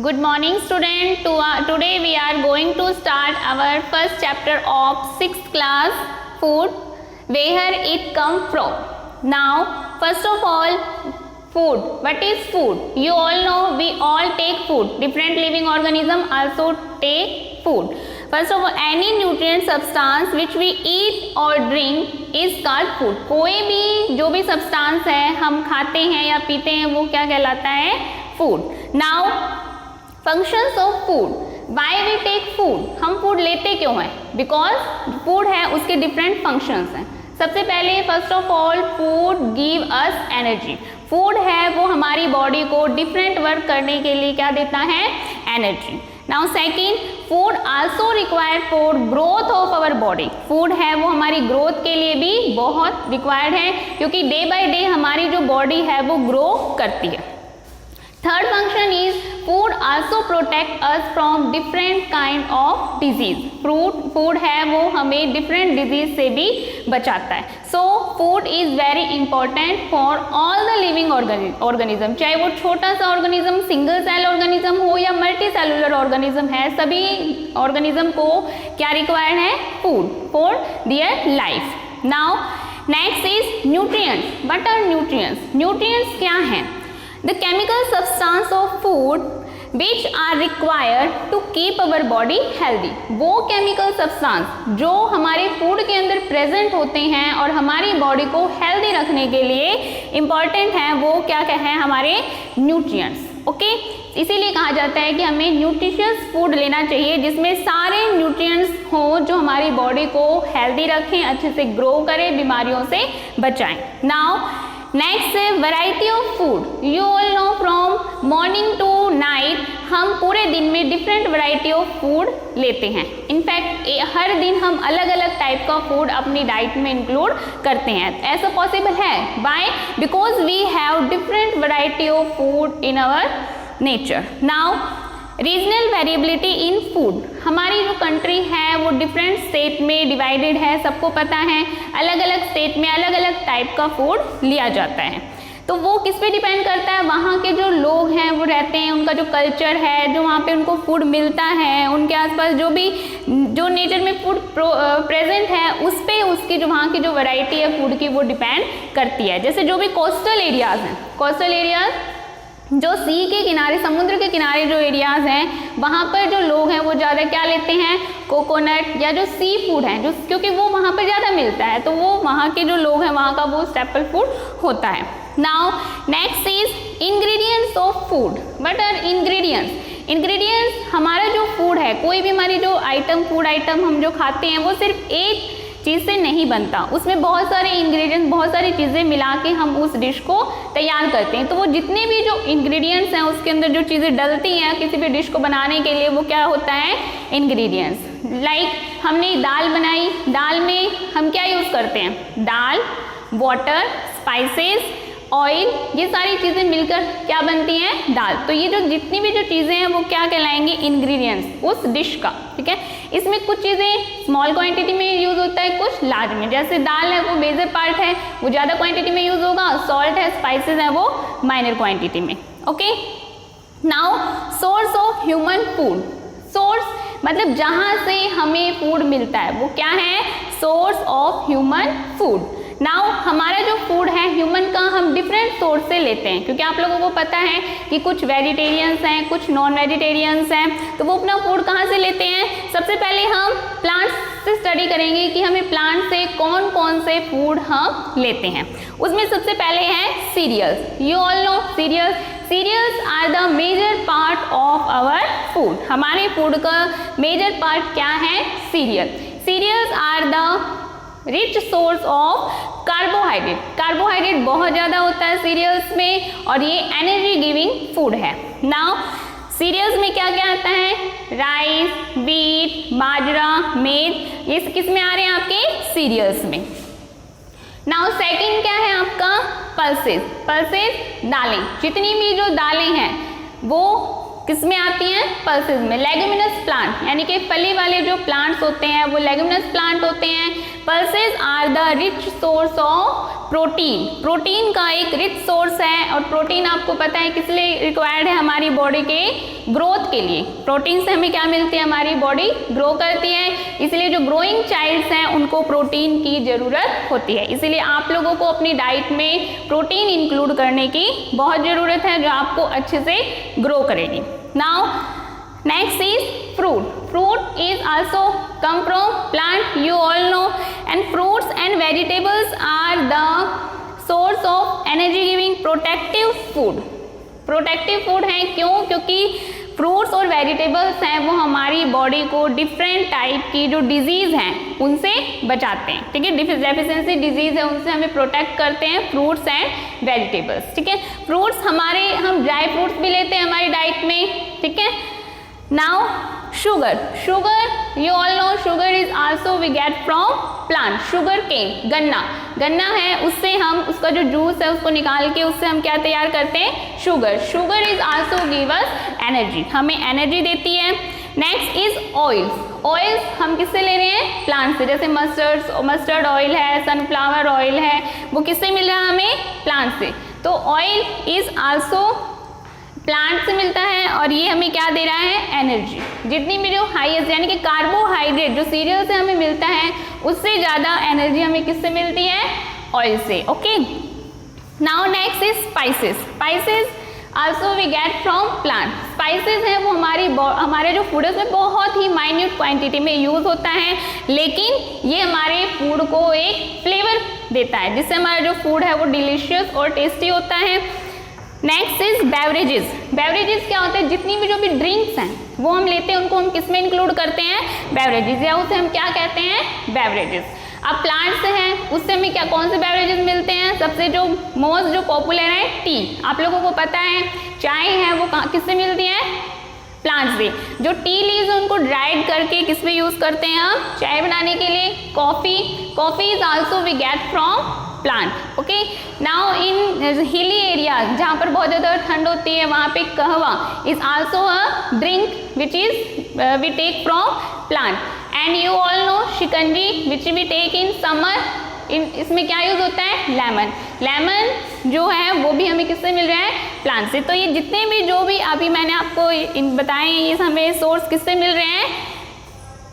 Good morning student. Today we are going to start our first chapter of 6th class food, where it come from. Now first of all, food. What is food? You all know we all take food. Different living organism also take food. First of all, any nutrient substance which we eat or drink is called food. कोई भी जो भी substance है हम खाते हैं या पीते हैं वो क्या कहलाता है? Food. Now functions of food. Why we take food? हम food लेते क्यों हैं? Because food है उसके different functions हैं. सबसे पहले first of all food give us energy. Food है वो हमारी बॉडी को डिफरेंट वर्क करने के लिए क्या देता है? Energy. Now second, food also required for growth of our body. Food है वो हमारी ग्रोथ के लिए भी बहुत रिक्वायर्ड है क्योंकि डे बाय डे हमारी जो बॉडी है वो ग्रो करती है. Third function is food also protect us from different kind of disease. Food है वो हमें डिफरेंट डिजीज से भी बचाता है. So food is very important for all the living organism. चाहे वो छोटा सा ऑर्गेनिज्म सिंगल सेल ऑर्गेनिज्म हो या मल्टी सेलुलर ऑर्गेनिज्म है, सभी ऑर्गेनिज्म को क्या रिक्वायर्ड है? Food for their life. Now next is nutrients. What are nutrients? Nutrients क्या हैं? The chemical substance of food which are required to keep our body healthy. वो chemical substance जो हमारे फूड के अंदर प्रेजेंट होते हैं और हमारी बॉडी को हेल्दी रखने के लिए इम्पॉर्टेंट हैं, वो क्या है? हमारे न्यूट्रिएंट्स. ओके, इसीलिए कहा जाता है कि हमें न्यूट्रिशियस फूड लेना चाहिए जिसमें सारे न्यूट्रिएंट्स हों जो हमारी बॉडी को हेल्दी रखें, अच्छे से ग्रो करें, बीमारियों से बचाएं. नाउ नेक्स्ट है variety of food. You all know from morning to night हम पूरे दिन में डिफरेंट वैरायटी ऑफ फूड लेते हैं. इनफैक्ट हर दिन हम अलग अलग टाइप का फूड अपनी डाइट में इंक्लूड करते हैं. ऐसा पॉसिबल है. By because we have different variety of food in our nature. Now regional variability in food. हमारी जो कंट्री है वो डिफरेंट स्टेट में डिवाइडेड है, सबको पता है. अलग अलग स्टेट में अलग अलग टाइप का फूड लिया जाता है. तो वो किस पे डिपेंड करता है? वहाँ के जो लोग हैं वो रहते हैं, उनका जो कल्चर है, जो वहाँ पे उनको फूड मिलता है, उनके आसपास जो नेचर में फूड प्रेजेंट है उस पे उसकी जो वहाँ की जो वैरायटी है फूड की वो डिपेंड करती है. जैसे जो भी कोस्टल एरियाज हैं, कोस्टल एरियाज जो सी के किनारे, समुद्र के किनारे जो एरियाज हैं वहाँ पर जो लोग हैं वो ज़्यादा क्या लेते हैं? कोकोनट या जो सी फूड है, जो क्योंकि वो वहाँ पर ज़्यादा मिलता है, तो वो वहाँ के जो लोग हैं वहाँ का वो स्टेपल फूड होता है. Now next is ingredients of food. What are ingredients? Ingredients हमारा जो फूड है, कोई भी हमारी जो फूड आइटम हम जो खाते हैं वो सिर्फ एक चीज़ से नहीं बनता. उसमें बहुत सारे इंग्रेडिएंट्स, बहुत सारी चीज़ें मिला के हम उस डिश को तैयार करते हैं. तो वो जितने भी जो इंग्रेडिएंट्स हैं उसके अंदर जो चीज़ें डलती हैं किसी भी डिश को बनाने के लिए वो क्या होता है? इंग्रेडिएंट्स. लाइक हमने दाल बनाई, दाल में हम क्या यूज़ करते हैं? दाल, वाटर, स्पाइसेस, ऑयल, ये सारी चीज़ें मिलकर क्या बनती हैं? दाल. तो ये जो जितनी भी जो चीज़ें हैं वो क्या कहलाएंगी? इंग्रेडिएंट्स उस डिश का. ठीक है, इसमें कुछ चीज़ें स्मॉल क्वांटिटी में यूज़ होता है, कुछ लार्ज में. जैसे दाल है वो मेजर पार्ट है, वो ज़्यादा क्वांटिटी में यूज़ होगा. सॉल्ट है, स्पाइसेस है वो माइनर क्वांटिटी में. Okay, now source of human food. Source मतलब जहाँ से हमें फूड मिलता है वो क्या है? Source of human food. Now हमारा जो फूड है ह्यूमन का हम डिफरेंट सोर्स से लेते हैं, क्योंकि आप लोगों को पता है कि कुछ वेजिटेरियंस हैं, कुछ नॉन वेजिटेरियंस हैं, तो वो अपना फूड कहाँ से लेते हैं? सबसे पहले हम प्लांट्स से स्टडी करेंगे कि हमें प्लांट से कौन कौन से फूड हम लेते हैं. उसमें सबसे पहले है cereals. You all know cereals. Cereals are the major part of our food. हमारे फूड का मेजर पार्ट क्या है? Cereal. Cereals are the rich source of carbohydrate. Carbohydrate बहुत ज़्यादा होता है सीरियल्स में और ये एनर्जी गिविंग फूड है. नाउ सीरियल्स में क्या क्या आता है? राइस, व्हीट, बाजरा, मेद, ये किस में आ रहे हैं? आपके सीरियल्स में. नाउ सेकंड क्या है आपका? पल्सेस. पल्सेस दालें. जितनी भी जो दालें हैं वो किस में आती हैं? पल्सेस में. लेग्यूमिनस प्लांट यानी कि फली वाले जो प्लांट्स होते हैं वो लेग्यूमिनस प्लांट होते हैं. Pulses are the rich source of protein का एक रिच सोर्स है, और प्रोटीन आपको पता है किस लिए रिक्वायर्ड है, हमारी बॉडी के ग्रोथ के लिए। प्रोटीन से हमें क्या मिलती है, हमारी बॉडी ग्रो करती है, इसलिए जो ग्रोइंग चाइल्ड्स हैं उनको प्रोटीन की ज़रूरत होती है। इसलिए आप लोगों को अपनी डाइट में प्रोटीन इंक्लूड करने की बहुत ज़रूरत है, जो आपको अच्छे से ग्रो करेगी। Now next is fruit is also come from plant, you all know, and fruits and vegetables are the source of energy giving protective food है। क्यों? क्योंकि फ्रूट्स और वेजिटेबल्स हैं वो हमारी बॉडी को डिफरेंट टाइप की जो डिजीज़ हैं उनसे बचाते हैं, ठीक है। डेफिशिएंसी डिजीज़ है उनसे हमें प्रोटेक्ट करते हैं फ्रूट्स एंड वेजिटेबल्स, ठीक है। फ्रूट्स हम ड्राई फ्रूट्स भी लेते हैं हमारी डाइट में, ठीक है। Now sugar you all know sugar is also we get from plant, sugar cane, गन्ना है, उससे हम उसका जो जूस है उसको निकाल के उससे हम क्या तैयार करते हैं, sugar is also give us energy, हमें एनर्जी देती है। नेक्स्ट इज ऑयल्स हम किससे ले रहे हैं, प्लांट से, जैसे मस्टर्ड ऑयल है, सनफ्लावर ऑयल है, वो किससे मिल रहा है हमें, प्लांट से। तो ऑयल इज आल्सो प्लांट से मिलता है, और ये हमें क्या दे रहा है, एनर्जी। जितनी भी जो हाईएस्ट यानी कि कार्बोहाइड्रेट जो सीरियल से हमें मिलता है उससे ज़्यादा एनर्जी हमें किससे मिलती है, ऑयल से, okay. Now next is spices also we get from plant. Spices हैं वो हमारे जो फूड है उसमें बहुत ही माइन्यूट क्वांटिटी में यूज़ होता है, लेकिन ये हमारे फूड को एक फ्लेवर देता है जिससे हमारा जो फूड है वो डिलीशियस और टेस्टी होता है। नेक्स्ट इज बेवरेजेस क्या होता है, जितनी भी जो भी ड्रिंक्स हैं वो हम लेते हैं उनको हम किस में इंक्लूड करते हैं, बेवरेजेस, या उसे हम क्या कहते हैं, बेवरेजेस। अब प्लांट से हैं उससे हमें क्या कौन से बेवरेजेस मिलते हैं, सबसे जो मोस्ट जो पॉपुलर है टी, आप लोगों को पता है चाय है वो किससे मिलती है, प्लांट से। जो टी लीव्स उनको ड्राइड करके किस में यूज़ करते हैं हम, चाय बनाने के लिए। Coffee is also we get from plant, okay. Now in hilly area जहाँ पर बहुत ज़्यादा ठंड होती है वहाँ पे kahwa is also a drink which is we take from plant. And you all know shikanji which we take in summer, इसमें क्या यूज़ होता है, लेमन जो है वो भी हमें किससे मिल रहा है, प्लांट से। तो ये जितने भी जो भी अभी मैंने आपको बताए ये हमें सोर्स किससे मिल रहे हैं,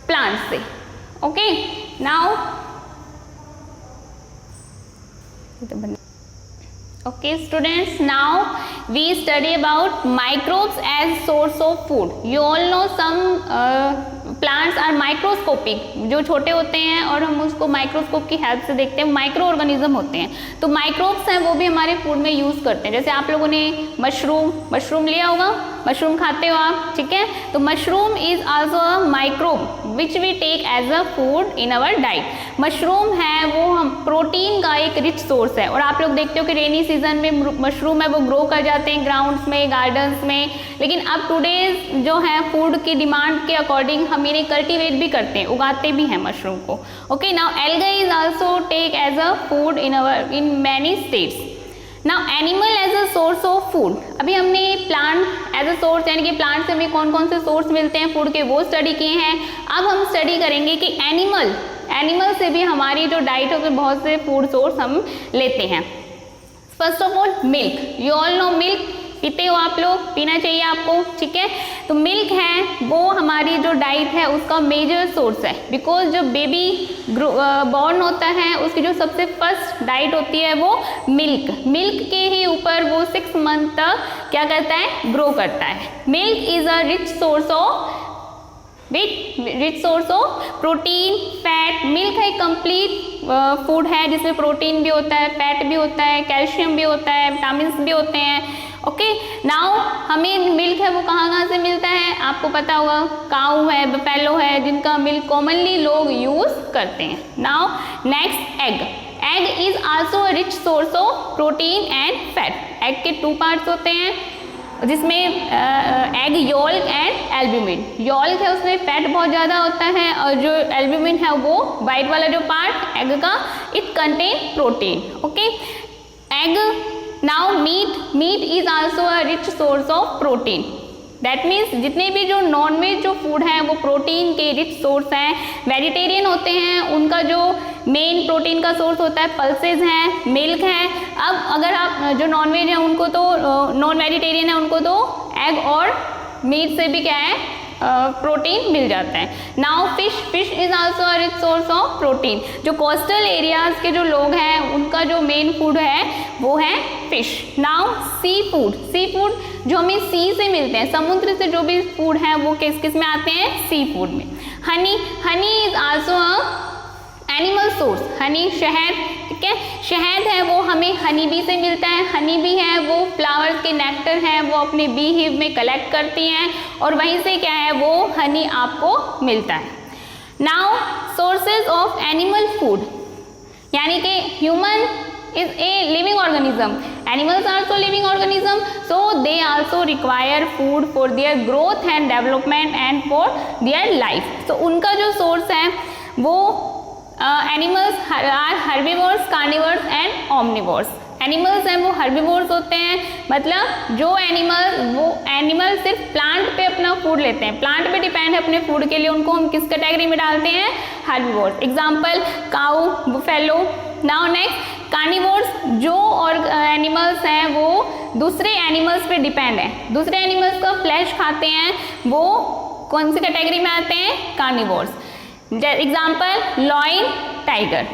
प्लांट से, okay. Now okay students, now we study about microbes as source of food. You all know some plants are microscopic, जो छोटे होते हैं और हम उसको माइक्रोस्कोप की हेल्प से देखते हैं, माइक्रो ऑर्गेनिज्म होते हैं। तो माइक्रोब्स हैं वो भी हमारे फूड में यूज़ करते हैं। जैसे आप लोगों ने मशरूम लिया होगा, मशरूम खाते हो आप, ठीक है। तो mushroom is also a microbe which we take as a food in our diet. Mushroom है वो हम प्रोटीन का एक रिच सोर्स है, और आप लोग देखते हो कि रेनी सीजन में मशरूम है वो ग्रो कर जाते हैं ग्राउंड्स में, गार्डन्स में। लेकिन अब टुडेज जो है फूड की डिमांड के अकॉर्डिंग हम इन्हें कल्टीवेट भी करते हैं, उगाते भी हैं मशरूम को, okay. Now alga is also take as a food in many states. Now animal as a source of food, अभी हमने प्लांट एज अ सोर्स यानी कि प्लांट से हमें कौन कौन से सोर्स मिलते हैं फूड के वो स्टडी किए हैं। अब हम स्टडी करेंगे कि एनिमल से भी हमारी जो डाइट है उसमें बहुत से फूड सोर्स हम लेते हैं। First of all milk, you all no milk, पीते हो आप लोग, पीना चाहिए आपको, ठीक है। तो मिल्क है वो हमारी जो डाइट है उसका मेजर सोर्स है, बिकॉज जो बेबी बॉर्न होता है उसकी जो सबसे फर्स्ट डाइट होती है वो मिल्क के ही ऊपर वो 6 मंथ तक क्या करता है, ग्रो करता है। Milk is a rich source of protein, fat. Milk है कंप्लीट फूड है जिसमें प्रोटीन भी होता है, फैट भी होता है, कैल्शियम भी होता है, विटामिन भी होते हैं, ओके। नाउ हमें मिल्क है वो कहाँ से मिलता है, आपको पता होगा, काऊ है, बफेलो है, जिनका मिल्क कॉमनली लोग यूज करते हैं। Now next egg is also a rich source of protein and fat. Egg के 2 पार्ट्स होते हैं जिसमें egg yolk and albumin. Yolk है उसमें फैट बहुत ज़्यादा होता है, और जो एल्ब्यूमिन है वो वाइट वाला जो पार्ट एग का, it contain protein, okay. Egg. Now meat is also a rich source of protein. That means जितने भी जो नॉनवेज जो फूड हैं वो प्रोटीन के रिच सोर्स हैं। वेजिटेरियन होते हैं, उनका जो मेन प्रोटीन का सोर्स होता है पल्सेस हैं, मिल्क हैं। अब अगर आप जो नॉनवेज हैं उनको तो नॉन वेजिटेरियन है उनको तो एग और मीट से भी क्या है प्रोटीन मिल जाता है। Now fish is also a rich source of protein. जो कोस्टल एरियाज के जो लोग हैं उनका जो मेन फूड है वो है फिश। नाउ सी फूड जो हमें सी से मिलते हैं, समुद्र से जो भी फूड है वो किस किस में आते हैं, सी फूड में। Honey is also a animal source. Honey शहद, ठीक है, शहद है वो हमें हनी बी से मिलता है। हनी बी है वो फ्लावर्स के नेक्टर हैं वो अपने बी हिव में कलेक्ट करती हैं और वहीं से क्या है वो हनी आपको मिलता है। Now sources of animal food, यानी कि human is a living organism, animals are also living organism, so they also require food for their growth and development and for their life. So उनका जो source है वो animals are herbivores, carnivores and omnivores. Animals हैं वो herbivores होते हैं, मतलब जो एनिमल सिर्फ प्लांट पे अपना फूड लेते हैं, प्लांट पे डिपेंड है अपने फूड के लिए, उनको हम किस कैटेगरी में डालते हैं, हर्बीवोर्स। एग्जाम्पल काऊ, बुफेलो। नाउ नेक्स्ट कार्निवोर्स, जो और एनिमल्स हैं वो दूसरे एनिमल्स पे डिपेंड है, दूसरे एनिमल्स का फ्लैश खाते हैं, वो कौन सी कैटेगरी में आते हैं, carnivores. Example lion, tiger.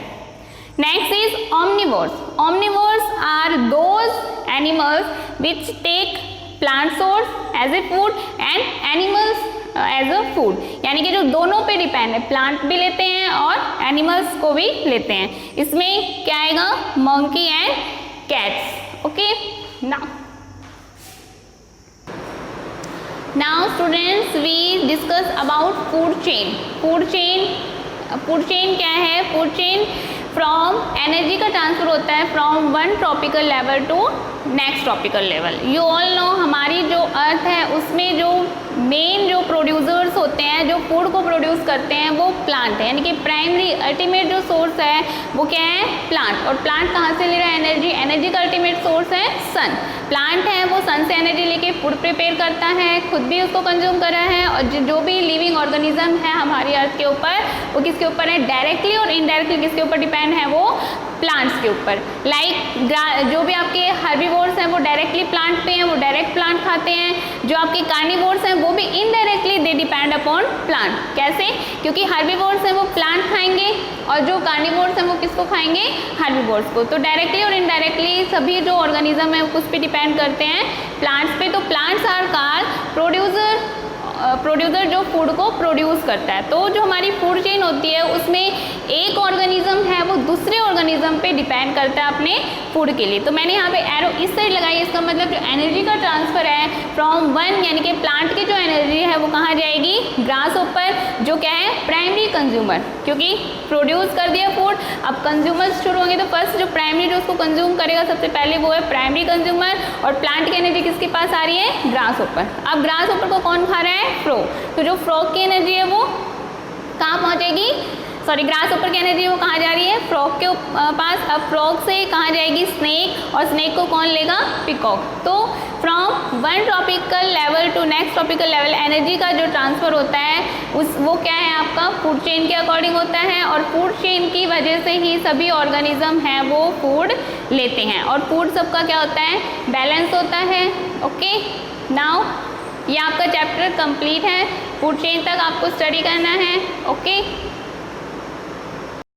Next is omnivores. Omnivores are those animals which take plant source as a food and animals as a food. यानी कि जो दोनों पे डिपेंड है, प्लांट भी लेते हैं और एनिमल्स को भी लेते हैं। इसमें क्या आएगा, monkey and cats. Okay, now students we discuss about food chain. food chain क्या है, food chain फ्रॉम एनर्जी का ट्रांसफर होता है from one tropical level to next tropical level. You all know हमारी जो अर्थ है उसमें जो मेन जो प्रोड्यूसर्स होते हैं, जो फूड को प्रोड्यूस करते हैं वो प्लांट है, यानी कि प्राइमरी अल्टीमेट जो सोर्स है वो क्या है, प्लांट। और प्लांट कहाँ से ले रहा है एनर्जी, एनर्जी का अल्टीमेट सोर्स है सन। प्लांट है वो सन से एनर्जी लेके फूड प्रिपेयर करता है, खुद भी उसको कंज्यूम कर रहा है, और जो भी लिविंग ऑर्गेनिज्म है हमारी अर्थ के ऊपर वो किसके ऊपर है, डायरेक्टली और इनडायरेक्टली किसके ऊपर डिपेंड है, वो प्लांट्स के ऊपर। लाइक जो भी आपके हर्बीवोर्स हैं वो डायरेक्टली प्लांट पे हैं, वो डायरेक्ट प्लांट खाते हैं। जो आपके कार्निवोर्स हैं वो भी indirectly they depend upon plant. कैसे, क्योंकि हर्बीवोर्स हैं वो प्लांट खाएंगे और जो कार्निवोर्स हैं वो किसको खाएंगे, हर्बीवोर्स को। तो डायरेक्टली और इनडायरेक्टली सभी जो ऑर्गेनिज्म है वो उस पर डिपेंड करते हैं, प्लांट्स पे। तो प्लांट्स आर कॉल्ड प्रोड्यूसर जो फूड को प्रोड्यूस करता है। तो जो हमारी फूड चेन होती है उसमें एक ऑर्गेनिज्म है वो दूसरे ऑर्गेनिज्म पे डिपेंड करता है अपने फूड के लिए। तो मैंने यहाँ पे एरो इस साइड लगाई, इसका मतलब जो एनर्जी का ट्रांसफर है फ्रॉम वन, यानी कि प्लांट की जो एनर्जी है वो कहाँ जाएगी, ग्रास ऊपर, जो क्या है प्राइमरी कंज्यूमर, क्योंकि प्रोड्यूस कर दिया फूड, अब कंज्यूमर्स शुरू होंगे तो फर्स्ट जो प्राइमरी जो उसको कंज्यूम करेगा सबसे पहले वो है प्राइमरी कंज्यूमर, और प्लांट की एनर्जी किसके पास आ रही है, ग्रास ऊपर। अब ग्रास ऊपर को कौन खा रहा है, फ्रॉग। तो जो फ्रॉग की एनर्जी है वो कहाँ पहुँचेगी, सॉरी ग्रास ऊपर की एनर्जी वो कहाँ जा रही है, फ्रॉग के पास। अब फ्रॉग से कहाँ जाएगी, स्नेक, और स्नेक को कौन लेगा, पिकॉक। तो from one tropical level to next tropical level energy का जो ट्रांसफ़र होता है वो क्या है आपका फूड चेन के अकॉर्डिंग होता है, और फूड चेन की वजह से ही सभी ऑर्गेनिज्म हैं वो फूड लेते हैं, और फूड सबका क्या होता है, बैलेंस होता है। ओके, नाउ ये आपका चैप्टर कंप्लीट है, फूड चेन तक आपको स्टडी करना है। ओके।